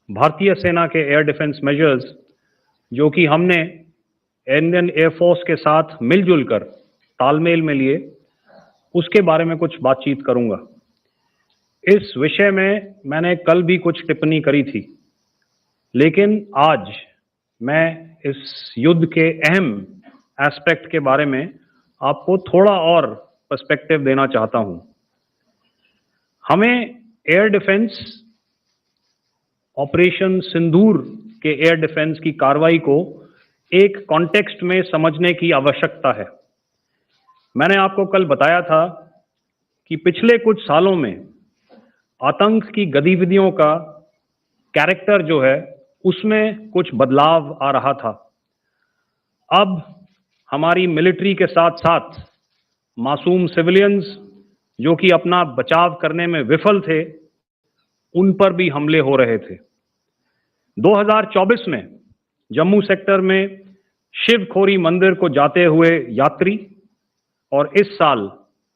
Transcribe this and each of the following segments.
भारतीय सेना के एयर डिफेंस मेजर्स जो कि हमने इंडियन एयरफोर्स के साथ मिलजुल कर तालमेल में लिए, उसके बारे में कुछ बातचीत करूंगा। इस विषय में मैंने कल भी कुछ टिप्पणी करी थी, लेकिन आज मैं इस युद्ध के अहम एस्पेक्ट के बारे में आपको थोड़ा और पर्सपेक्टिव देना चाहता हूं। हमें एयर डिफेंस ऑपरेशन सिंदूर के एयर डिफेंस की कार्रवाई को एक कॉन्टेक्स्ट में समझने की आवश्यकता है। मैंने आपको कल बताया था कि पिछले कुछ सालों में आतंक की गतिविधियों का कैरेक्टर जो है उसमें कुछ बदलाव आ रहा था। अब हमारी मिलिट्री के साथ साथ मासूम सिविलियंस जो कि अपना बचाव करने में विफल थे, उन पर भी हमले हो रहे थे। 2024 में जम्मू सेक्टर में शिवखोरी मंदिर को जाते हुए यात्री और इस साल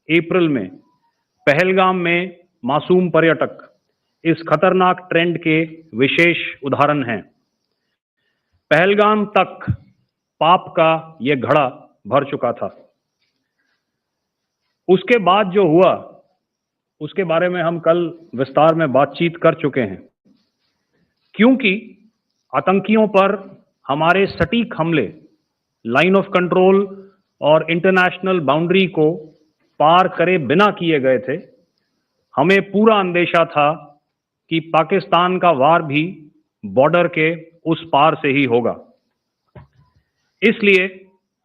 अप्रैल में पहलगाम में मासूम पर्यटक इस खतरनाक ट्रेंड के विशेष उदाहरण हैं। पहलगाम तक पाप का यह घड़ा भर चुका था। उसके बाद जो हुआ उसके बारे में हम कल विस्तार में बातचीत कर चुके हैं। क्योंकि आतंकियों पर हमारे सटीक हमले लाइन ऑफ कंट्रोल और इंटरनेशनल बाउंड्री को पार करे बिना किए गए थे, हमें पूरा अंदेशा था कि पाकिस्तान का वार भी बॉर्डर के उस पार से ही होगा। इसलिए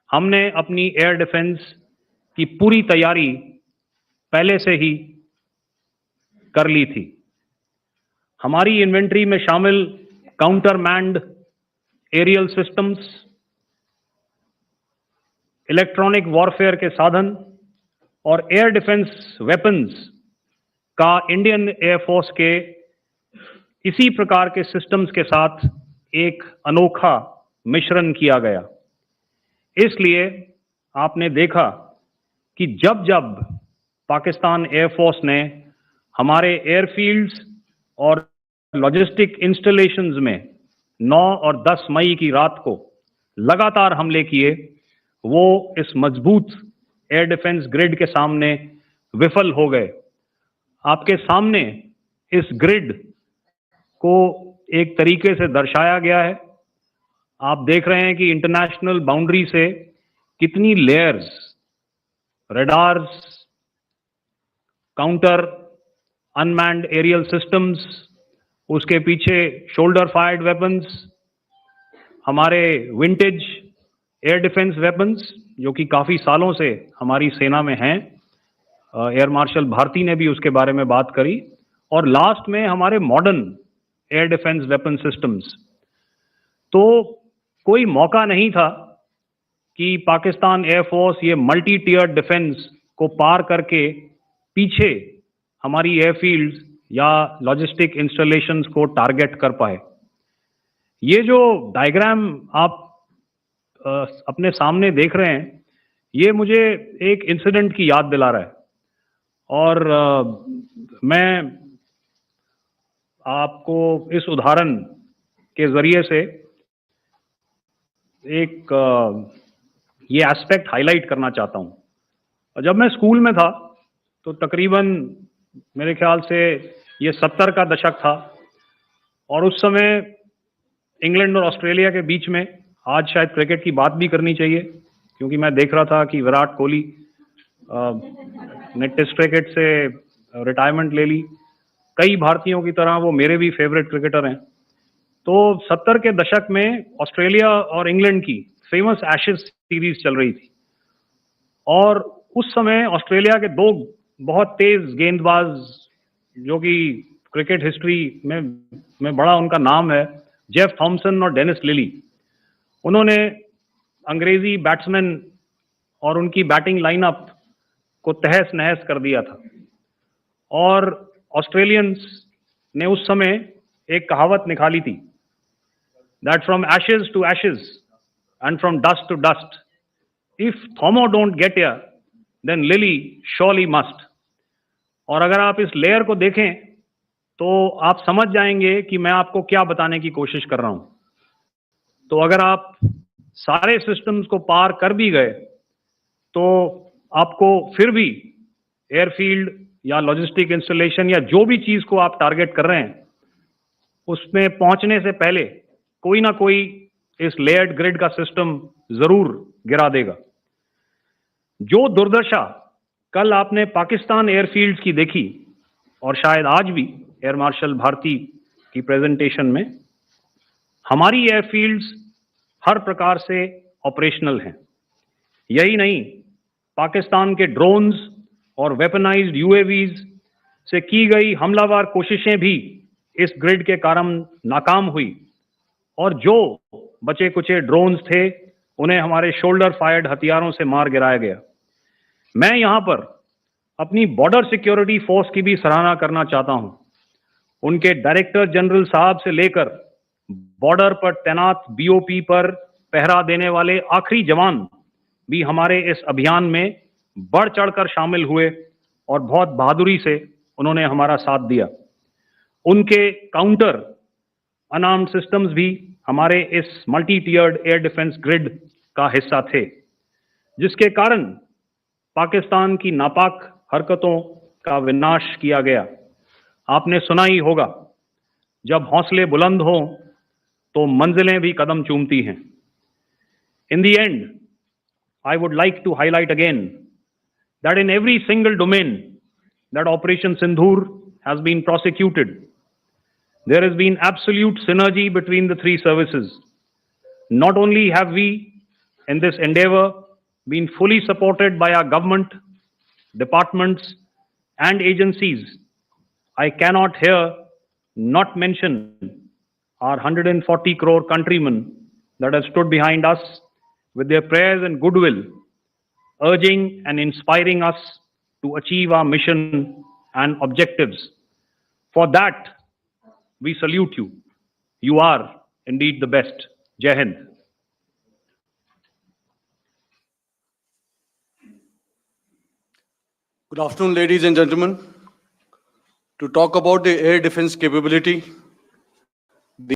हमने अपनी एयर डिफेंस की पूरी तैयारी पहले से ही कर ली थी। हमारी इन्वेंट्री में शामिल counter manned aerial systems, electronic warfare के साधन और एयर डिफेंस वेपन्स का इंडियन एयरफोर्स के इसी प्रकार के सिस्टम्स के साथ एक अनोखा मिश्रण किया गया। इसलिए आपने देखा कि जब जब पाकिस्तान एयरफोर्स ने हमारे एयरफील्ड्स और लॉजिस्टिक इंस्टॉलेशंस में 9 और 10 मई की रात को लगातार हमले किए, वो इस मजबूत एयर डिफेंस ग्रिड के सामने विफल हो गए। आपके सामने इस ग्रिड को एक तरीके से दर्शाया गया है। आप देख रहे हैं कि इंटरनेशनल बाउंड्री से कितनी layers, radars, counter unmanned aerial systems, उसके पीछे शोल्डर फायर्ड वेपन्स, हमारे विंटेज एयर डिफेंस वेपन्स जो कि काफ़ी सालों से हमारी सेना में हैं। एयर मार्शल भारती ने भी उसके बारे में बात करी। और लास्ट में हमारे modern air defence weapon systems. तो कोई मौका नहीं था कि पाकिस्तान एयरफोर्स ये मल्टी टियर डिफेंस को पार करके पीछे हमारी एयरफील्ड्स या लॉजिस्टिक इंस्टॉलेशंस को टारगेट कर पाए। ये जो डायग्राम आप अपने सामने देख रहे हैं, ये मुझे एक इंसिडेंट की याद दिला रहा है। और मैं आपको इस उदाहरण के जरिए से एक ये एस्पेक्ट हाईलाइट करना चाहता हूं। जब मैं स्कूल में था तो तकरीबन मेरे ख्याल से ये 70 का दशक था और उस समय इंग्लैंड और ऑस्ट्रेलिया के बीच में, आज शायद क्रिकेट की बात भी करनी चाहिए क्योंकि मैं देख रहा था कि विराट कोहली ने टेस्ट क्रिकेट से रिटायरमेंट ले ली। कई भारतीयों की तरह वो मेरे भी फेवरेट क्रिकेटर हैं। तो 70 के दशक में ऑस्ट्रेलिया और इंग्लैंड की फेमस एशेज सीरीज चल रही थी और उस समय ऑस्ट्रेलिया के दो बहुत तेज गेंदबाज जो कि क्रिकेट हिस्ट्री में बड़ा उनका नाम है, जेफ थॉमसन और डेनिस लिली, उन्होंने अंग्रेजी बैट्समैन और उनकी बैटिंग लाइनअप को तहस नहस कर दिया था। और ऑस्ट्रेलियंस ने उस समय एक कहावत निकाली थी, that from ashes to ashes and from dust to dust, if Thommo don't get here then Lillee surely must. और अगर आप इस लेयर को देखें तो आप समझ जाएंगे कि मैं आपको क्या बताने की कोशिश कर रहा हूं। तो अगर आप सारे सिस्टम्स को पार कर भी गए तो आपको फिर भी एयरफील्ड या लॉजिस्टिक इंस्टॉलेशन या जो भी चीज को आप टारगेट कर रहे हैं उसमें पहुंचने से पहले कोई ना कोई इस लेयर्ड ग्रिड का सिस्टम जरूर गिरा देगा। जो दुर्दशा कल आपने पाकिस्तान एयरफील्ड्स की देखी और शायद आज भी एयर मार्शल भारती की प्रेजेंटेशन में, हमारी एयरफील्ड्स हर प्रकार से ऑपरेशनल हैं। यही नहीं, पाकिस्तान के ड्रोन्स और वेपनाइज्ड यूएवीज से की गई हमलावर कोशिशें भी इस ग्रिड के कारण नाकाम हुई और जो बचे कुचे ड्रोन्स थे उन्हें हमारे शोल्डर फायर्ड हथियारों से मार गिराया गया। मैं यहां पर अपनी बॉर्डर सिक्योरिटी फोर्स की भी सराहना करना चाहता हूं। उनके डायरेक्टर जनरल साहब से लेकर बॉर्डर पर तैनात बीओपी पर पहरा देने वाले आखिरी जवान भी हमारे इस अभियान में बढ़ चढ़कर शामिल हुए और बहुत बहादुरी से उन्होंने हमारा साथ दिया। उनके काउंटर अनार्म्ड सिस्टम्स भी हमारे इस मल्टी टियर्ड एयर डिफेंस ग्रिड का हिस्सा थे, जिसके कारण पाकिस्तान की नापाक हरकतों का विनाश किया गया। आपने सुना ही होगा, जब हौसले बुलंद हों तो मंजिलें भी कदम चूमती हैं। In the end, I would like to highlight again that in every single domain that Operation Sindoor has been prosecuted, there has been absolute synergy between the three services. Not only have we, in this endeavor, been fully supported by our government, departments, and agencies, I cannot here not mention our 140 crore countrymen that have stood behind us with their prayers and goodwill, urging and inspiring us to achieve our mission and objectives. For that, we salute you. You are indeed the best. Jai Hind. Good afternoon, ladies and gentlemen. To talk about the air defense capability